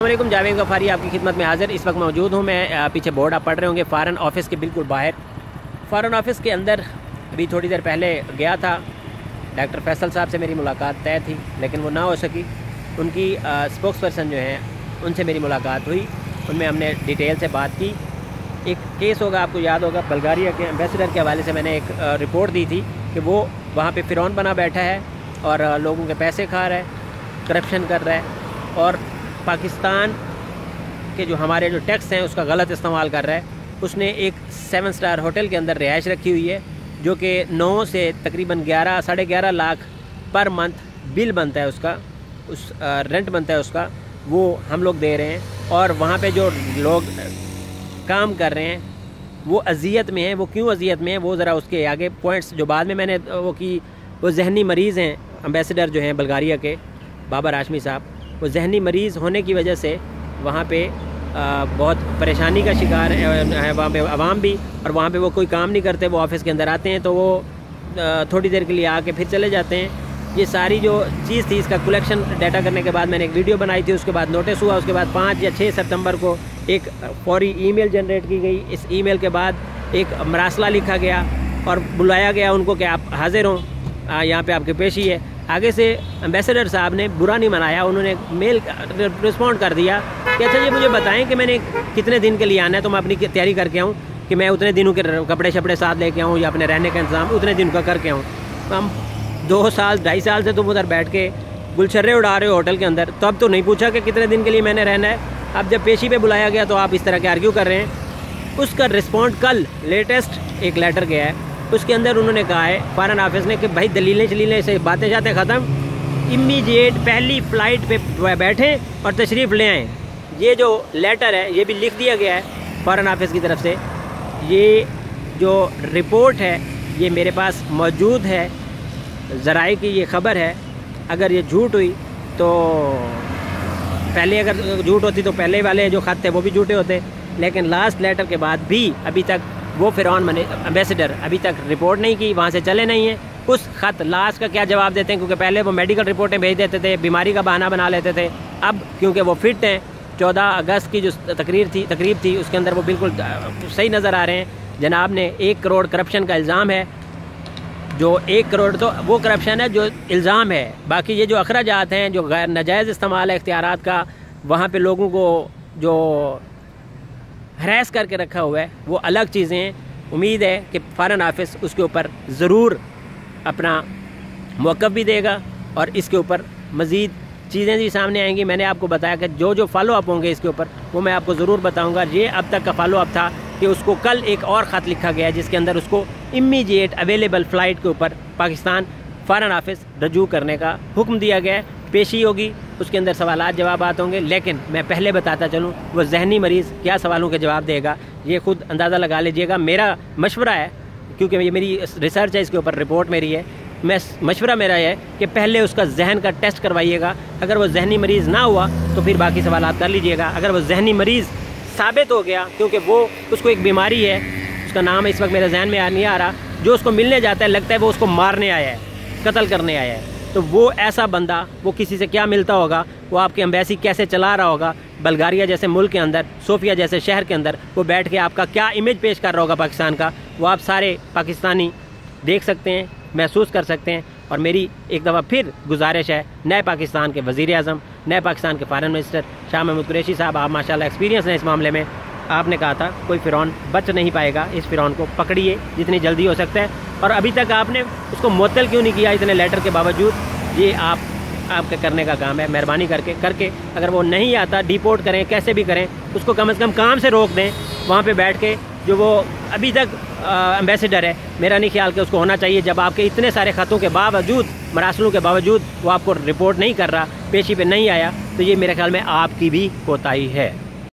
अस्सलामुअलैकुम, जावेद गफ़ारी आपकी खिदमत में हाज़िर। इस वक्त मौजूद हूँ मैं पीछे बोर्ड आप पढ़ रहे होंगे फ़ॉरेन ऑफिस के बिल्कुल बाहर। फ़ॉरेन ऑफिस के अंदर अभी थोड़ी देर पहले गया था। डॉक्टर फैसल साहब से मेरी मुलाकात तय थी लेकिन वो ना हो सकी। उनकी स्पोक्स पर्सन जो हैं उनसे मेरी मुलाकात हुई, उनमें हमने डिटेल से बात की। एक केस होगा, आपको याद होगा, बल्गारिया के एम्बेसडर के हवाले से मैंने एक रिपोर्ट दी थी कि वो वहाँ पे फ़िरौन बना बैठा है और लोगों के पैसे खा रहा है, करप्शन कर रहा है और पाकिस्तान के जो हमारे जो टैक्स हैं उसका गलत इस्तेमाल कर रहा है। उसने एक 7 स्टार होटल के अंदर रिहाइश रखी हुई है जो कि 9 से तकरीबन 11 साढ़े 11 लाख पर मंथ बिल बनता है उसका, उस रेंट बनता है उसका, वो हम लोग दे रहे हैं। और वहाँ पे जो लोग काम कर रहे हैं वो अजियत में हैं। वो क्यों अजियत में हैं वो ज़रा उसके आगे पॉइंट्स जो बाद में मैंने वो की, वो जहनी मरीज़ हैं एम्बेसडर जो हैं बल्गारिया के बाबर हाशमी साहब, वो जहनी मरीज़ होने की वजह से वहाँ पे बहुत परेशानी का शिकार है वहाँ पे आवाम भी। और वहाँ पे वो कोई काम नहीं करते, वो ऑफ़िस के अंदर आते हैं तो वो थोड़ी देर के लिए आके फिर चले जाते हैं। ये सारी जो चीज़ थी इसका कलेक्शन डाटा करने के बाद मैंने एक वीडियो बनाई थी, उसके बाद नोटिस हुआ। उसके बाद 5 या 6 सितंबर को एक फौरी ईमेल जनरेट की गई। इस ईमेल के बाद एक मरासला लिखा गया और बुलाया गया उनको कि आप हाजिर हों, यहाँ पे आपकी पेशी है। आगे से एम्बेसडर साहब ने बुरा नहीं मनाया, उन्होंने मेल रिस्पॉन्ड कर दिया कि अच्छा ये मुझे बताएं कि मैंने कितने दिन के लिए आना है तो मैं अपनी तैयारी करके आऊँ, कि मैं उतने दिनों के कपड़े शपड़े साथ लेके आऊँ या अपने रहने का इंतज़ाम उतने दिन का करके आऊँ। हम 2 साल 2.5 साल से तुम उधर बैठ के गुलछर्रे उड़ा रहे हो होटल के अंदर, तो अब तो नहीं पूछा कि कितने दिन के लिए मैंने रहना है। अब जब पेशी पे बुलाया गया तो आप इस तरह के आर्ग्यू कर रहे हैं। उसका रिस्पॉन्ड कल लेटेस्ट एक लेटर गया है, उसके अंदर उन्होंने कहा है फ़ॉरेन ऑफिस ने कि भाई दलीलें चलीलें से बातें जाते ख़त्म, इमीडिएट पहली फ़्लाइट पे बैठें और तशरीफ़ ले आएँ। ये जो लेटर है ये भी लिख दिया गया है फ़ॉरेन ऑफिस की तरफ से। ये जो रिपोर्ट है ये मेरे पास मौजूद है, ज़राए की ये ख़बर है। अगर ये झूठ हुई तो पहले, अगर झूठ होती तो पहले वाले जो ख़त थे वो भी झूठे होते, लेकिन लास्ट लेटर के बाद भी अभी तक वो फ़िरौन एम्बेसडर अभी तक रिपोर्ट नहीं की, वहाँ से चले नहीं हैं। उस ख़त लास्ट का क्या जवाब देते हैं, क्योंकि पहले वो मेडिकल रिपोर्टें भेज देते थे, बीमारी का बहाना बना लेते थे। अब क्योंकि वो फिट हैं, 14 अगस्त की जो तकरीब थी उसके अंदर वो बिल्कुल सही नज़र आ रहे हैं। जनाब ने 1 करोड़ करप्शन का इल्ज़ाम है, जो 1 करोड़ तो वो करप्शन है जो इल्ज़ाम है, बाकी ये जो अखराजात हैं, जो गैर नाजायज़ इस्तेमाल है इख्तियारात का, वहाँ पे लोगों को जो हरास करके रखा हुआ है वो अलग चीज़ें हैं। उम्मीद है कि फ़ॉरेन ऑफिस उसके ऊपर ज़रूर अपना मौक़िफ़ भी देगा और इसके ऊपर मज़ीद चीज़ें भी सामने आएंगी। मैंने आपको बताया कि जो फॉलो अप होंगे इसके ऊपर वो मैं आपको ज़रूर बताऊंगा। ये अब तक का फॉलो अप था कि उसको कल एक और ख़त लिखा गया जिसके अंदर उसको इमीडिएट अवेलेबल फ़्लाइट के ऊपर पाकिस्तान फ़ॉरेन ऑफिस रजू करने का हुक्म दिया गया है। पेशी होगी, उसके अंदर सवालात जवाबात होंगे, लेकिन मैं पहले बताता चलूँ वो जहनी मरीज़ क्या सवालों के जवाब देगा ये ख़ुद अंदाज़ा लगा लीजिएगा। मेरा मशवरा है, क्योंकि ये मेरी रिसर्च है, इसके ऊपर रिपोर्ट मेरी है, मशवरा मेरा है कि पहले उसका जहन का टेस्ट करवाइएगा। अगर वो जहनी मरीज़ ना हुआ तो फिर बाकी सवालात कर लीजिएगा। अगर वो जहनी मरीज़ साबित हो गया, क्योंकि वो उसको एक बीमारी है, उसका नाम इस वक्त मेरे जहन में नहीं आ रहा, जो उसको मिलने जाता है लगता है वो उसको मारने आया है, कत्ल करने आया है, तो वो ऐसा बंदा वो किसी से क्या मिलता होगा, वो आपकी एम्बेसी कैसे चला रहा होगा, बल्गारिया जैसे मुल्क के अंदर, सोफिया जैसे शहर के अंदर वो बैठ के आपका क्या इमेज पेश कर रहा होगा पाकिस्तान का, वो आप सारे पाकिस्तानी देख सकते हैं, महसूस कर सकते हैं। और मेरी एक दफ़ा फिर गुजारिश है नए पाकिस्तान के वज़ीर-ए-आज़म, नए पाकिस्तान के फ़ॉरेन मिनिस्टर शाह महमूद कुरैशी साहब, आप माशाल्लाह एक्सपीरियंस है इस मामले में। आपने कहा था कोई फ़िरौन बच नहीं पाएगा, इस फ़िरौन को पकड़िए जितनी जल्दी हो सकता है। और अभी तक आपने उसको मुअत्तल क्यों नहीं किया इतने लेटर के बावजूद, ये आपके करने का काम है। मेहरबानी करके अगर वो नहीं आता डिपोर्ट करें, कैसे भी करें, उसको कम से कम काम से रोक दें। वहाँ पे बैठ के जो वो अभी तक एम्बेसडर है, मेरा नहीं ख्याल कि उसको होना चाहिए। जब आपके इतने सारे ख़तों के बावजूद, मरासलों के बावजूद वो आपको रिपोर्ट नहीं कर रहा, पेशी पे नहीं आया, तो ये मेरे ख्याल में आपकी भी कोताही है।